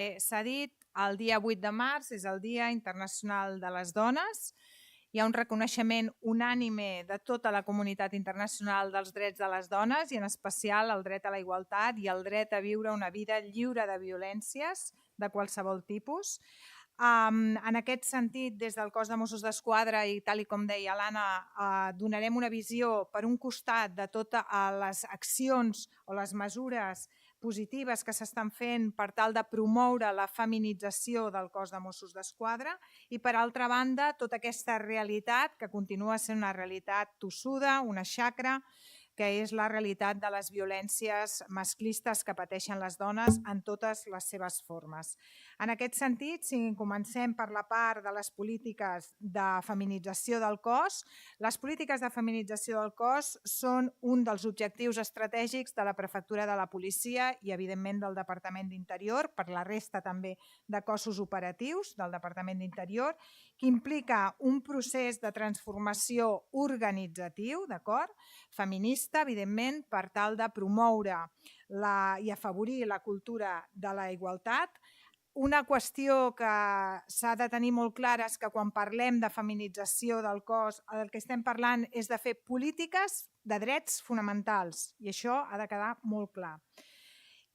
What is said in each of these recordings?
S'ha dit, el dia 8 de març és el Dia Internacional de les Dones. Hi ha un reconeixement unànime de tota la comunitat internacional dels drets de les dones i en especial el dret a la igualtat i el dret a viure una vida lliure de violències de qualsevol tipus. En aquest sentit, des del cos de Mossos d'Esquadra i tal com deia l'Anna, donarem una visió per un costat de totes les accions o les mesures positives que s'estan fent per tal de promoure la feminització del cos de Mossos d'Esquadra i, per altra banda, tota aquesta realitat que continua sent una realitat tossuda, una xacra, que és la realitat de les violències masclistes que pateixen les dones en totes les seves formes. En aquest sentit, si comencem per la part de les polítiques de feminització del cos, les polítiques de feminització del cos són un dels objectius estratègics de la Prefectura de la Policia i, evidentment, del Departament d'Interior, per la resta també de cossos operatius del Departament d'Interior, que implica un procés de transformació organitzatiu, d'acord, feminista, evidentment, per tal de promoure i afavorir la cultura de la igualtat. Una qüestió que s'ha de tenir molt clara és que quan parlem de feminització del cos, el que estem parlant és de fer polítiques de drets fonamentals i això ha de quedar molt clar.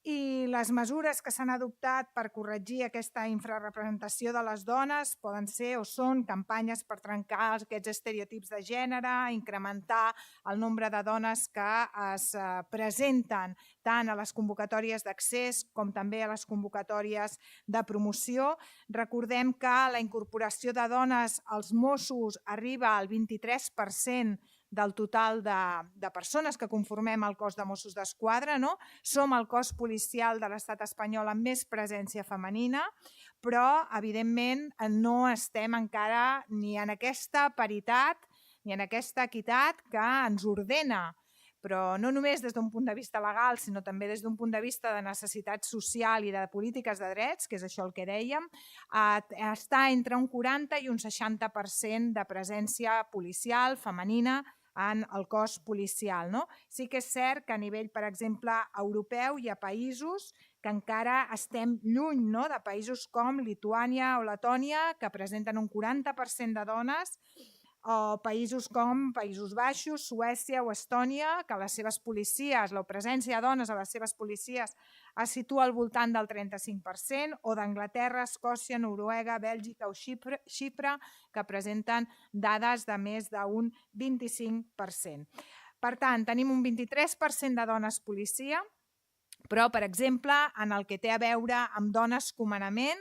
I les mesures que s'han adoptat per corregir aquesta infrarrepresentació de les dones poden ser o són campanyes per trencar aquests estereotips de gènere, incrementar el nombre de dones que es presenten tant a les convocatòries d'accés com també a les convocatòries de promoció. Recordem que la incorporació de dones als Mossos arriba al 23% del total de persones que conformem el cos de Mossos d'Esquadra. Som el cos policial de l'estat espanyol amb més presència femenina, però evidentment no estem encara ni en aquesta paritat ni en aquesta equitat que ens ordena, però no només des d'un punt de vista legal, sinó també des d'un punt de vista de necessitat social i de polítiques de drets, que és això el que dèiem, està entre un 40 i un 60% de presència policial femenina en el cos policial. Sí que és cert que a nivell, per exemple, europeu hi ha països que encara estem lluny de països com Lituània o Letònia, que presenten un 40% de dones, o països com Països Baixos, Suècia o Estònia, que les seves policies, la presència de dones a les seves policies es situa al voltant del 35%, o d'Anglaterra, Escòcia, Noruega, Bèlgica o Xipre, que presenten dades de més d'un 25%. Per tant, tenim un 23% de dones policia, però, per exemple, en el que té a veure amb dones comandament,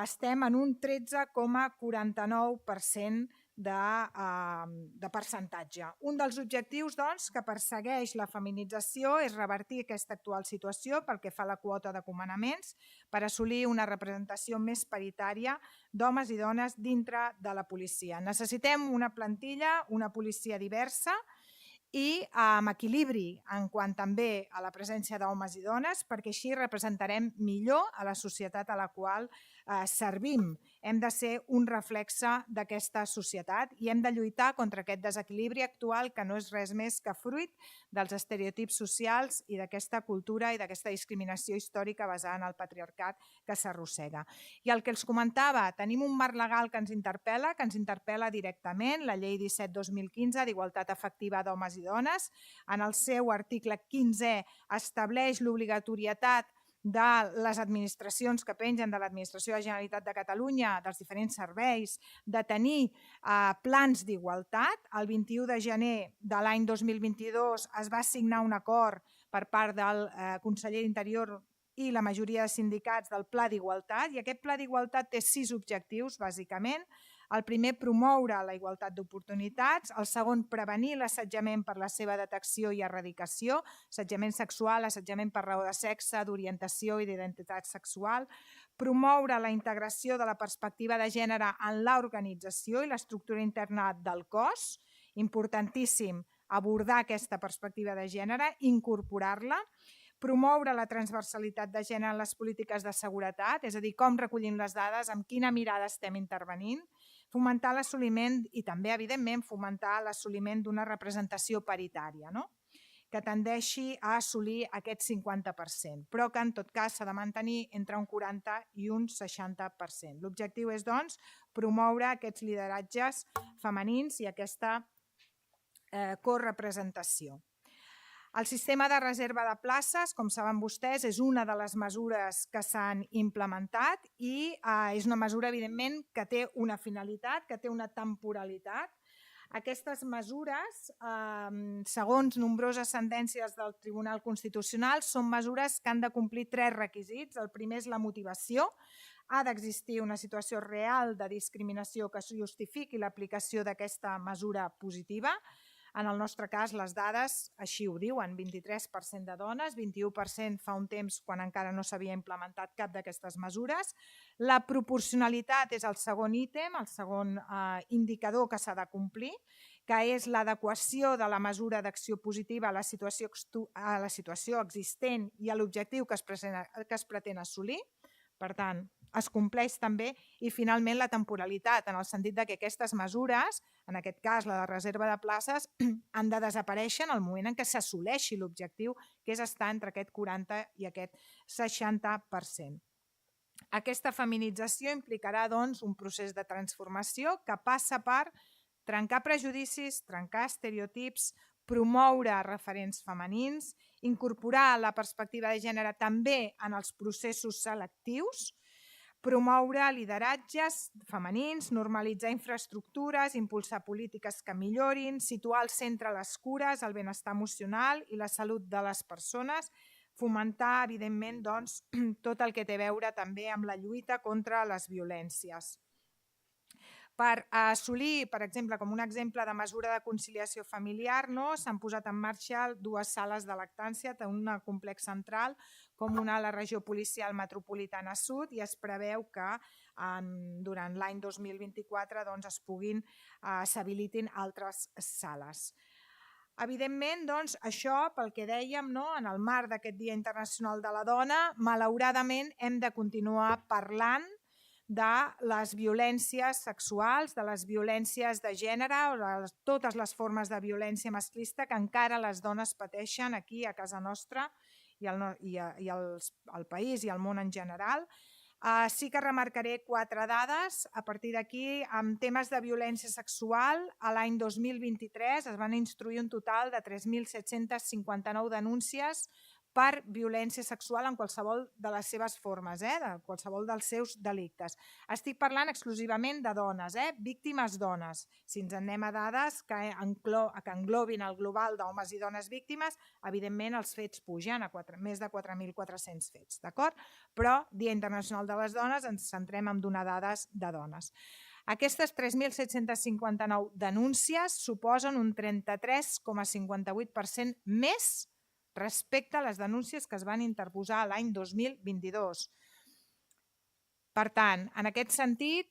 estem en un 13,49% de percentatge. Un dels objectius que persegueix la feminització és revertir aquesta actual situació pel que fa a la quota de comandaments per assolir una representació més paritària d'homes i dones dintre de la policia. Necessitem una plantilla, una policia diversa i amb equilibri en quant també a la presència d'homes i dones, perquè així representarem millor a la societat a la qual servim. Hem de ser un reflexe d'aquesta societat i hem de lluitar contra aquest desequilibri actual que no és res més que fruit dels estereotips socials i d'aquesta cultura i d'aquesta discriminació històrica basada en el patriarcat que s'arrossega. I el que els comentava, tenim un marc legal que ens interpel·la directament, la Llei 17/2015 d'Igualtat Efectiva d'Homes i Dones. En el seu article 15è estableix l'obligatorietat de les administracions que pengen de l'Administració de la Generalitat de Catalunya, dels diferents serveis, de tenir plans d'igualtat. El 21 de gener de l'any 2022 es va signar un acord per part del conseller d'Interior i la majoria de sindicats del Pla d'Igualtat, i aquest Pla d'Igualtat té 6 objectius, bàsicament. El primer, promoure la igualtat d'oportunitats. El segon, prevenir l'assetjament per la seva detecció i erradicació, assetjament sexual, assetjament per raó de sexe, d'orientació i d'identitat sexual. Promoure la integració de la perspectiva de gènere en l'organització i l'estructura interna del cos. Importantíssim abordar aquesta perspectiva de gènere, incorporar-la. Promoure la transversalitat de gènere en les polítiques de seguretat, és a dir, com recollim les dades, amb quina mirada estem intervenint. Fomentar l'assoliment i també, evidentment, fomentar l'assoliment d'una representació paritària. que tendeixi a assolir aquest 50%, però que en tot cas s'ha de mantenir entre un 40 i un 60%. L'objectiu és, doncs, promoure aquests lideratges femenins i aquesta corepresentació. El sistema de reserva de places, com saben vostès, és una de les mesures que s'han implementat i és una mesura, evidentment, que té una finalitat, que té una temporalitat. Aquestes mesures, segons nombroses sentències del Tribunal Constitucional, són mesures que han de complir 3 requisits. El primer és la motivació. Ha d'existir una situació real de discriminació que justifiqui l'aplicació d'aquesta mesura positiva. En el nostre cas, les dades així ho diuen, 23% de dones, 21% fa un temps quan encara no s'havia implementat cap d'aquestes mesures. La proporcionalitat és el segon ítem, el segon indicador que s'ha de complir, que és l'adequació de la mesura d'acció positiva a la situació existent i a l'objectiu que es pretén assolir. Per tant, es compleix també, i finalment la temporalitat, en el sentit que aquestes mesures, en aquest cas la de reserva de places, han de desaparèixer en el moment en què s'assoleixi l'objectiu, que és estar entre aquest 40 i aquest 60%. Aquesta feminització implicarà, doncs, un procés de transformació que passa per trencar prejudicis, trencar estereotips, promoure referents femenins, incorporar la perspectiva de gènere també en els processos selectius, promoure lideratges femenins, normalitzar infraestructures, impulsar polítiques que millorin, situar al centre les cures, el benestar emocional i la salut de les persones, fomentar, evidentment, doncs, tot el que té a veure també amb la lluita contra les violències. Per assolir, per exemple, com un exemple de mesura de conciliació familiar, s'han posat en marxa 2 sales de lactància, tant un complex central com una a la regió policial metropolitana sud, i es preveu que durant l'any 2024 s'habilitin altres sales. Evidentment, doncs, això, pel que dèiem, en el marc d'aquest Dia Internacional de la Dona, malauradament hem de continuar parlant de les violències sexuals, de les violències de gènere o de totes les formes de violència masclista que encara les dones pateixen aquí a casa nostra i al país i al món en general. Sí que remarcaré 4 dades. A partir d'aquí, en temes de violència sexual, l'any 2023 es van instruir un total de 3.759 denúncies per violència sexual en qualsevol de les seves formes, de qualsevol dels seus delictes. Estic parlant exclusivament de dones, víctimes dones. Si ens anem a dades que englobin el global d'homes i dones víctimes, evidentment els fets pugen a més de 4.400 fets, d'acord? Però, Dia Internacional de les Dones, ens centrem en donar dades de dones. Aquestes 3.759 denúncies suposen un 33,58% més respecte a les denúncies que es van interposar l'any 2022. Per tant, en aquest sentit,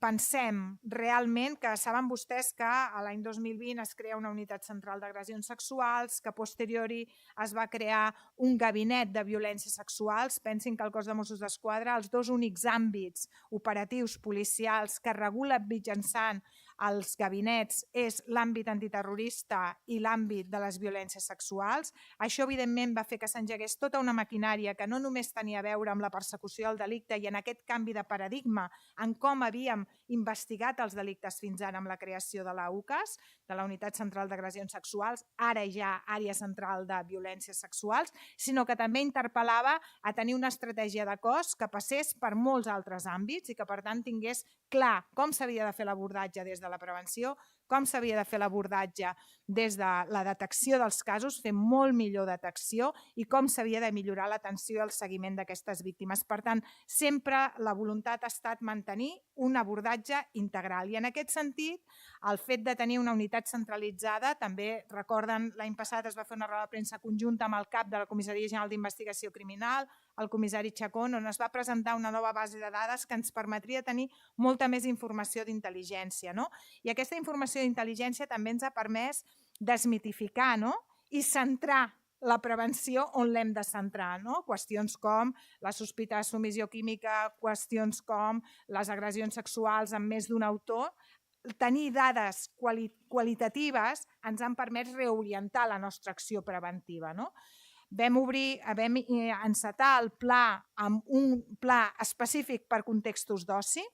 pensem realment que saben vostès que l'any 2020 es crea una unitat central d'agressions sexuals, que a posteriori es va crear un gabinet de violències sexuals. Pensin que el cos de Mossos d'Esquadra, els 2 únics àmbits operatius policials que regula mitjançant els gabinets és l'àmbit antiterrorista i l'àmbit de les violències sexuals. Això, evidentment, va fer que s'engegués tota una maquinària que no només tenia a veure amb la persecució del delicte i en aquest canvi de paradigma en com havíem investigat els delictes fins ara amb la creació de la UCAS, de la Unitat Central d'Agressions Sexuals, ara ja Àrea Central de Violències Sexuals, sinó que també interpel·lava a tenir una estratègia de cos que passés per molts altres àmbits i que, per tant, tingués clar com s'havia de fer l'abordatge des de la prevenció, com s'havia de fer l'abordatge des de la detecció dels casos, fer molt millor detecció i com s'havia de millorar l'atenció i el seguiment d'aquestes víctimes. Per tant, sempre la voluntat ha estat mantenir un abordatge integral i en aquest sentit el fet de tenir una unitat centralitzada, també recorden l'any passat es va fer una roda de premsa conjunta amb el cap de la Comissaria General d'Investigació Criminal, el comissari Chacón, on es va presentar una nova base de dades que ens permetria tenir molta més informació d'intel·ligència. I aquesta informació d'intel·ligència també ens ha permès desmitificar i centrar la prevenció on l'hem de centrar. Qüestions com la sospita de submissió química, qüestions com les agressions sexuals amb més d'un autor, tenir dades qualitatives ens han permès reorientar la nostra acció preventiva. Vam encetar el pla amb un pla específic per contextos d'oci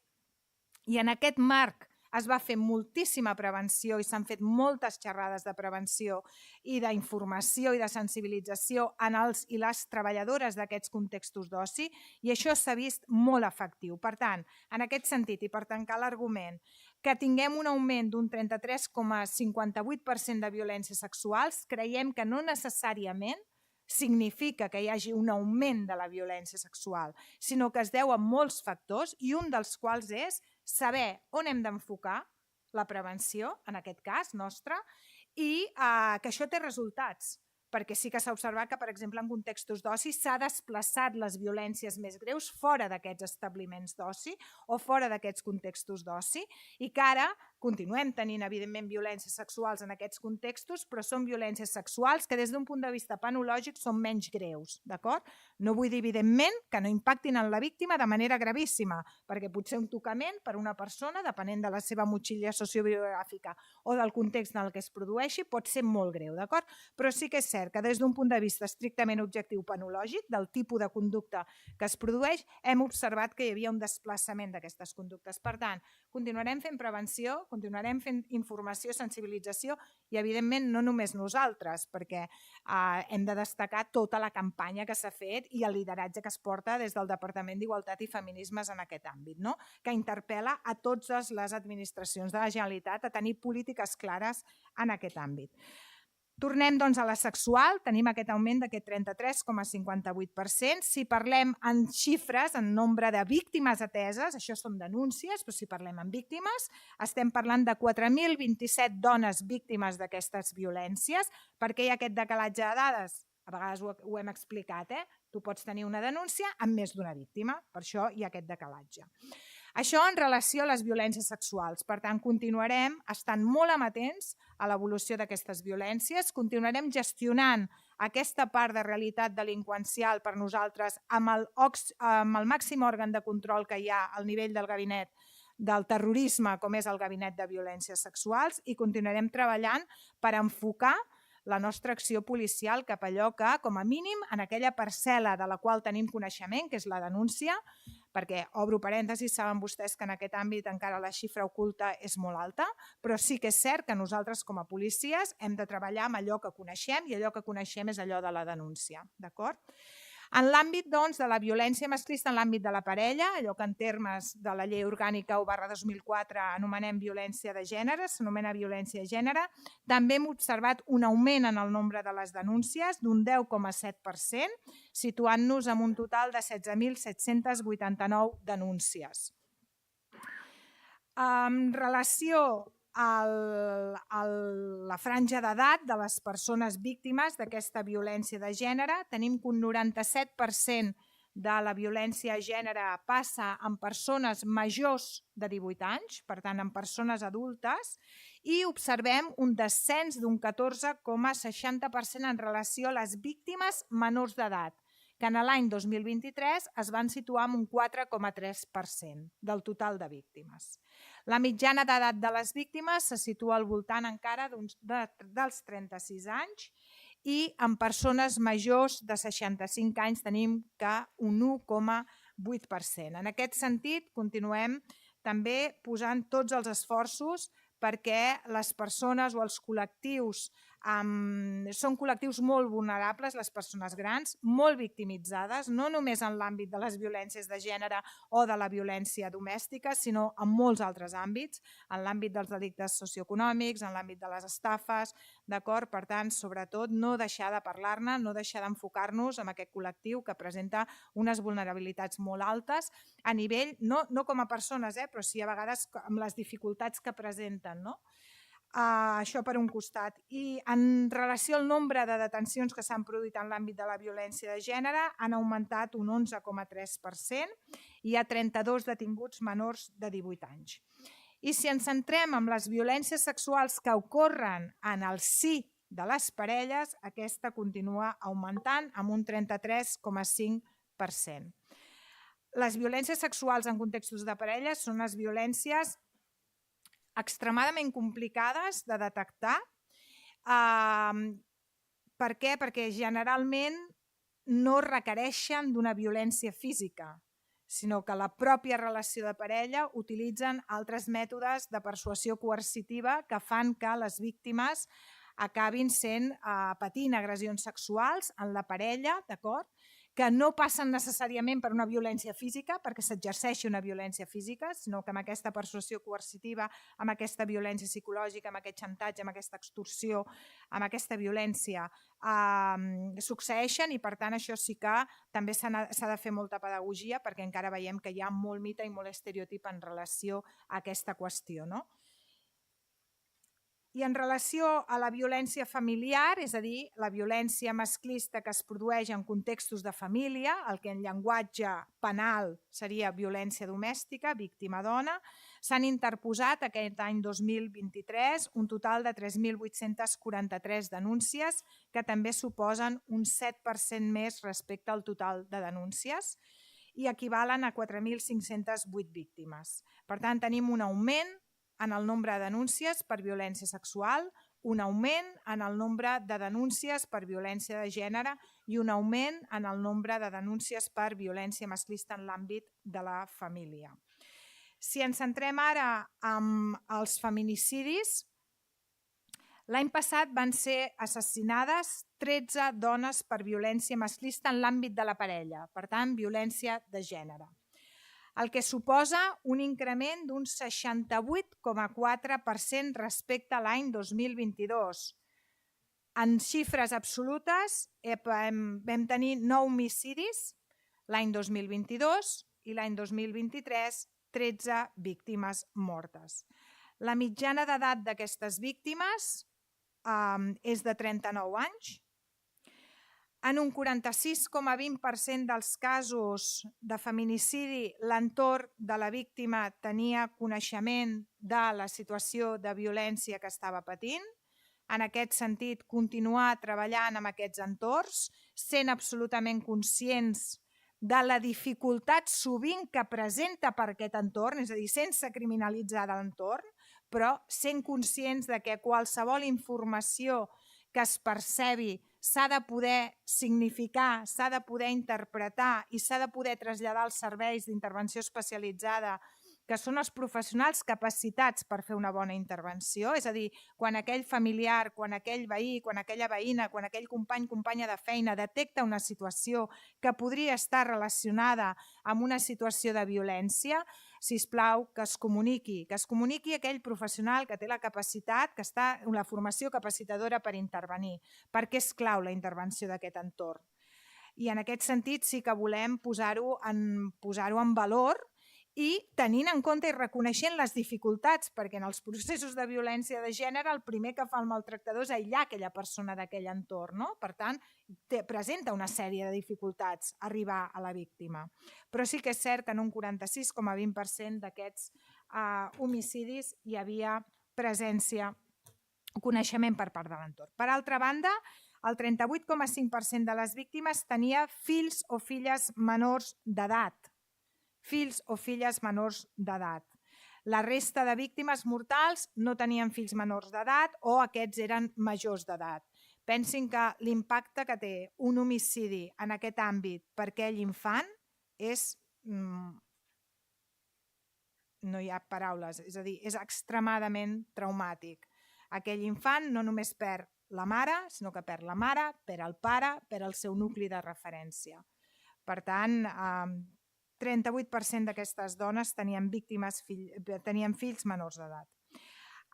i en aquest marc es va fer moltíssima prevenció i s'han fet moltes xerrades de prevenció i d'informació i de sensibilització en els i les treballadores d'aquests contextos d'oci i això s'ha vist molt efectiu. Per tant, en aquest sentit i per tancar l'argument, que tinguem un augment d'un 33,58% de violències sexuals, creiem que no necessàriament significa que hi hagi un augment de la violència sexual, sinó que es deu a molts factors i un dels quals és saber on hem d'enfocar la prevenció, en aquest cas nostra, i que això té resultats, perquè sí que s'ha observat que, per exemple, en contextos d'oci s'ha desplaçat les violències més greus fora d'aquests establiments d'oci o fora d'aquests contextos d'oci i que ara continuem tenint, evidentment, violències sexuals en aquests contextos, però són violències sexuals que des d'un punt de vista penològic són menys greus, d'acord? No vull dir, evidentment, que no impactin en la víctima de manera gravíssima, perquè potser un tocament per una persona, depenent de la seva motxilla sociobiogràfica o del context en el que es produeixi, pot ser molt greu, d'acord? Però sí que és cert que des d'un punt de vista estrictament objectiu penològic, del tipus de conducta que es produeix, hem observat que hi havia un desplaçament d'aquestes conductes. Per tant, continuarem fent prevenció, continuarem fent informació, sensibilització i, evidentment, no només nosaltres, perquè hem de destacar tota la campanya que s'ha fet i el lideratge que es porta des del Departament d'Igualtat i Feminismes en aquest àmbit, que interpel·la a totes les administracions de la Generalitat a tenir polítiques clares en aquest àmbit. Tornem doncs a la sexual, tenim aquest augment d'aquest 33,58%. Si parlem en xifres, en nombre de víctimes ateses, això són denúncies, però si parlem en víctimes, estem parlant de 4.027 dones víctimes d'aquestes violències. Per què hi ha aquest decalatge de dades? A vegades ho hem explicat, tu pots tenir una denúncia amb més d'una víctima, per això hi ha aquest decalatge. Això en relació a les violències sexuals. Per tant, continuarem estant molt amatents a l'evolució d'aquestes violències, continuarem gestionant aquesta part de realitat delinqüencial per nosaltres amb el màxim òrgan de control que hi ha al nivell del gabinet del terrorisme, com és el Gabinet de Violències Sexuals, i continuarem treballant per enfocar la nostra acció policial cap a allò que, com a mínim, en aquella parcel·la de la qual tenim coneixement, que és la denúncia, perquè, obro parèntesis, saben vostès que en aquest àmbit encara la xifra oculta és molt alta, però sí que és cert que nosaltres com a policies hem de treballar amb allò que coneixem i allò que coneixem és allò de la denúncia, d'acord? En l'àmbit doncs, de la violència masclista, en l'àmbit de la parella, allò que en termes de la llei orgànica 1/2004 anomenem violència de gènere, s'anomena violència de gènere, també hem observat un augment en el nombre de les denúncies d'un 10,7%, situant-nos en un total de 16.789 denúncies. En relació a la franja d'edat de les persones víctimes d'aquesta violència de gènere, tenim que un 97% de la violència de gènere passa en persones majors de 18 anys, per tant, en persones adultes, i observem un descens d'un 14,60% en relació a les víctimes menors d'edat, que en l'any 2023 es van situar en un 4,3% del total de víctimes. La mitjana d'edat de les víctimes se situa al voltant encara dels 36 anys i en persones majors de 65 anys tenim que un 1,8%. En aquest sentit, continuem també posant tots els esforços perquè les persones o els col·lectius són col·lectius molt vulnerables, les persones grans, molt victimitzades, no només en l'àmbit de les violències de gènere o de la violència domèstica, sinó en molts altres àmbits, en l'àmbit dels delictes socioeconòmics, en l'àmbit de les estafes, d'acord? Per tant, sobretot, no deixar de parlar-ne, no deixar d'enfocar-nos en aquest col·lectiu que presenta unes vulnerabilitats molt altes a nivell, no com a persones, però sí a vegades amb les dificultats que presenten, no? Això per un costat. I en relació al nombre de detencions que s'han produït en l'àmbit de la violència de gènere han augmentat un 11,3% i hi ha 32 detinguts menors de 18 anys. I si ens centrem en les violències sexuals que ocorren en el si de les parelles, aquesta continua augmentant amb un 33,5%. Les violències sexuals en contextos de parelles són les violències extremadament complicades de detectar. Per què? Perquè generalment no requereixen d'una violència física, sinó que la pròpia relació de parella utilitzen altres mètodes de persuasió coercitiva que fan que les víctimes acabin patint agressions sexuals en la parella, d'acord? Que no passen necessàriament per una violència física, perquè s'exerceixi una violència física, sinó que amb aquesta persuasió coercitiva, amb aquesta violència psicològica, amb aquest xantatge, amb aquesta extorsió, amb aquesta violència, succeeixen, i per tant això sí que també s'ha de fer molta pedagogia, perquè encara veiem que hi ha molt mite i molt estereotip en relació a aquesta qüestió, no? I en relació a la violència familiar, és a dir, la violència masclista que es produeix en contextos de família, el que en llenguatge penal seria violència domèstica, víctima dona, s'han interposat aquest any 2023 un total de 3.843 denúncies, que també suposen un 7% més respecte al total de denúncies i equivalen a 4.508 víctimes. Per tant, tenim un augment en el nombre de denúncies per violència sexual, un augment en el nombre de denúncies per violència de gènere i un augment en el nombre de denúncies per violència masclista en l'àmbit de la família. Si ens centrem ara en els feminicidis, l'any passat van ser assassinades 13 dones per violència masclista en l'àmbit de la parella, per tant, violència de gènere, el que suposa un increment d'un 68,4% respecte a l'any 2022. En xifres absolutes vam tenir 9 homicidis l'any 2022 i l'any 2023 13 víctimes mortes. La mitjana d'edat d'aquestes víctimes és de 39 anys. En un 46,20% dels casos de feminicidi, l'entorn de la víctima tenia coneixement de la situació de violència que estava patint. En aquest sentit, continuar treballant amb aquests entorns, sent absolutament conscients de la dificultat sovint que presenta per aquest entorn, és a dir, sense criminalitzar l'entorn, però sent conscients de que qualsevol informació que es percebi s'ha de poder significar, s'ha de poder interpretar i s'ha de poder traslladar als serveis d'intervenció especialitzada, que són els professionals capacitats per fer una bona intervenció. És a dir, quan aquell familiar, quan aquell veí, quan aquella veïna, quan aquell company, companya de feina detecta una situació que podria estar relacionada amb una situació de violència, sisplau, que es comuniqui aquell professional que té la capacitat, que està en la formació capacitadora per intervenir, perquè és clau la intervenció d'aquest entorn. I en aquest sentit sí que volem posar-ho en valor i tenint en compte i reconeixent les dificultats, perquè en els processos de violència de gènere el primer que fa el maltractador és aïllar aquella persona d'aquell entorn, no? Per tant, presenta una sèrie de dificultats arribar a la víctima. Però sí que és cert que en un 46,20% d'aquests homicidis hi havia presència, coneixement per part de l'entorn. Per altra banda, el 38,5% de les víctimes tenia fills o filles menors d'edat. Fills o filles menors d'edat. La resta de víctimes mortals no tenien fills menors d'edat o aquests eren majors d'edat. Pensin que l'impacte que té un homicidi en aquest àmbit per aquell infant és... no hi ha paraules, és a dir, és extremadament traumàtic. Aquell infant no només perd la mare, sinó que perd la mare, perd el pare, perd el seu nucli de referència. Per tant, 38% d'aquestes dones tenien fills menors d'edat.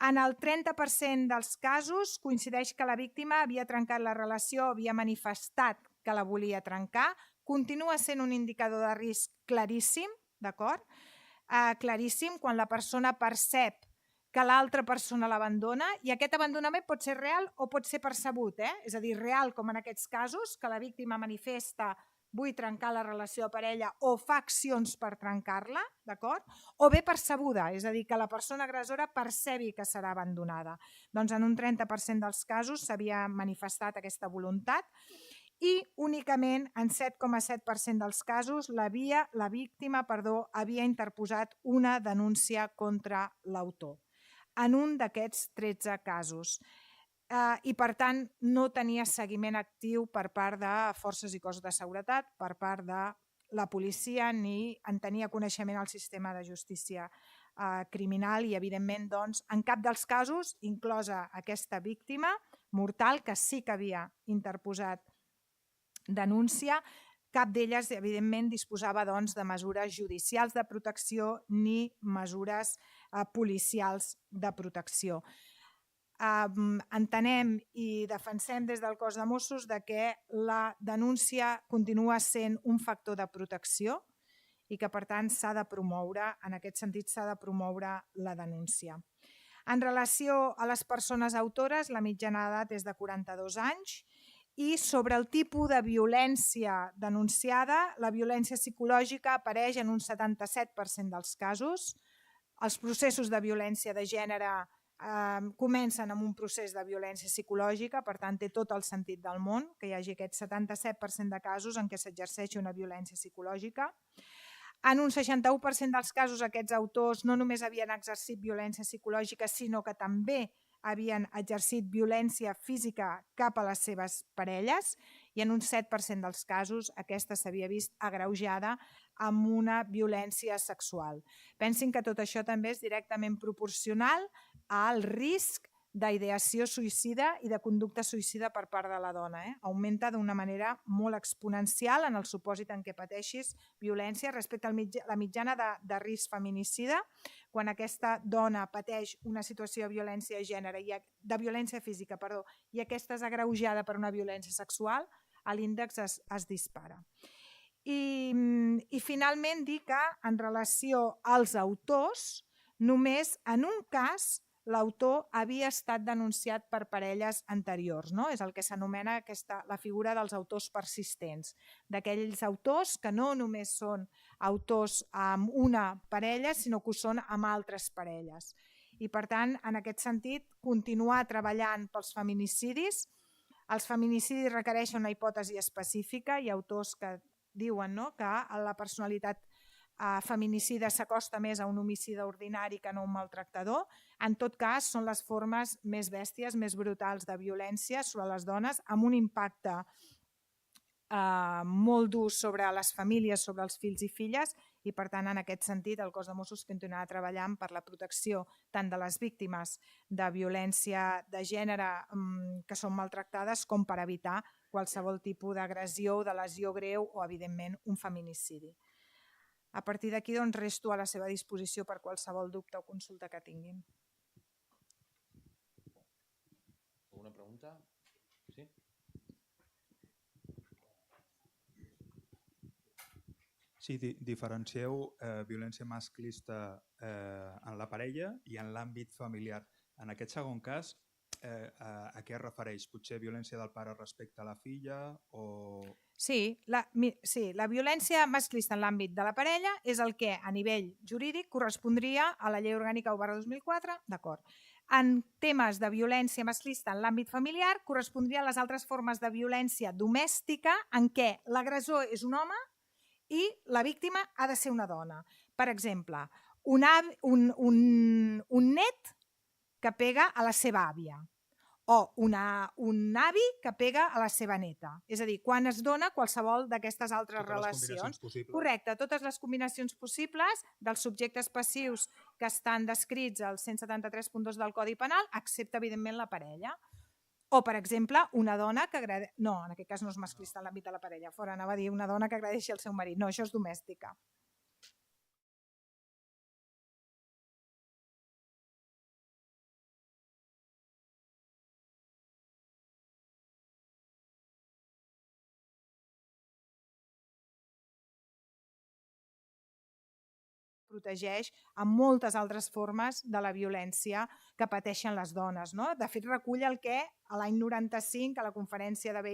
En el 30% dels casos coincideix que la víctima havia trencat la relació o havia manifestat que la volia trencar. Continua sent un indicador de risc claríssim, d'acord? Claríssim quan la persona percep que l'altra persona l'abandona, i aquest abandonament pot ser real o pot ser percebut, és a dir, real com en aquests casos, que la víctima manifesta vull trencar la relació de parella o fa accions per trencar-la, d'acord? O bé percebuda, és a dir, que la persona agressora percebi que serà abandonada. Doncs en un 30% dels casos s'havia manifestat aquesta voluntat i únicament en 7,7% dels casos la víctima havia interposat una denúncia contra l'autor. en un d'aquests 13 casos. I, per tant, no tenia seguiment actiu per part de forces i cossos de seguretat, per part de la policia, ni en tenia coneixement el sistema de justícia criminal i, evidentment, doncs, en cap dels casos, inclosa aquesta víctima mortal, que sí que havia interposat denúncia, cap d'elles, evidentment, disposava de mesures judicials de protecció ni mesures policials de protecció. Entenem i defensem des del cos de Mossos que la denúncia continua sent un factor de protecció i que, per tant, s'ha de promoure, en aquest sentit, s'ha de promoure la denúncia. En relació a les persones autores, la mitjana d'edat és de 42 anys i sobre el tipus de violència denunciada, la violència psicològica apareix en un 77% dels casos. Els processos de violència de gènere comencen amb un procés de violència psicològica, per tant, té tot el sentit del món que hi hagi aquest 77% de casos en què s'exerceixi una violència psicològica. En un 61% dels casos, aquests autors no només havien exercit violència psicològica, sinó que també havien exercit violència física cap a les seves parelles, i en un 7% dels casos aquesta s'havia vist agreujada amb una violència sexual. Pensin que tot això també és directament proporcional al risc d'ideació suïcida i de conducta suïcida per part de la dona. Augmenta d'una manera molt exponencial en el supòsit en què pateixis violència respecte a la mitjana de risc feminicida. Quan aquesta dona pateix una situació de violència de gènere, de violència física, i aquesta és agreujada per una violència sexual, l'índex es dispara. I finalment dir que en relació als autors, només en un cas l'autor havia estat denunciat per parelles anteriors. És el que s'anomena la figura dels autors persistents, d'aquells autors que no només són autors amb una parella, sinó que ho són amb altres parelles. I, per tant, en aquest sentit, continuar treballant pels feminicidis. Els feminicidis requereixen una hipòtesi específica. Hi ha autors que diuen que la personalitat feminicida s'acosta més a un homicida ordinari que no a un maltractador. En tot cas, són les formes més bèsties, més brutals de violència sobre les dones, amb un impacte molt dur sobre les famílies, sobre els fills i filles, i, per tant, en aquest sentit, el cos de Mossos continuarà treballant per la protecció tant de les víctimes de violència de gènere que són maltractades com per evitar qualsevol tipus d'agressió o de lesió greu o, evidentment, un feminicidi. A partir d'aquí, resto a la seva disposició per qualsevol dubte o consulta que tinguin. Alguna pregunta? Sí? Sí, diferencieu violència masclista en la parella i en l'àmbit familiar. En aquest segon cas, a què es refereix? Potser violència del pare respecte a la filla o... Sí, la violència masclista en l'àmbit de la parella és el que a nivell jurídic correspondria a la Llei Orgànica 1/2004, d'acord. En temes de violència masclista en l'àmbit familiar correspondria a les altres formes de violència domèstica en què l'agressor és un home i la víctima ha de ser una dona. Per exemple, un net que pega a la seva àvia o un avi que pega a la seva neta. És a dir, quan es dona qualsevol d'aquestes altres relacions. Correcte, totes les combinacions possibles dels subjectes passius que estan descrits al 173.2 del Codi Penal, excepte, evidentment, la parella. O, per exemple, una dona que agradeix... No, en aquest cas no és masclista en l'àmbit de la parella. Fora anava a dir una dona que agradeixi al seu marit. No, això és domèstica. Protegeix amb moltes altres formes de la violència que pateixen les dones. De fet, recull el que l'any 95 a la conferència de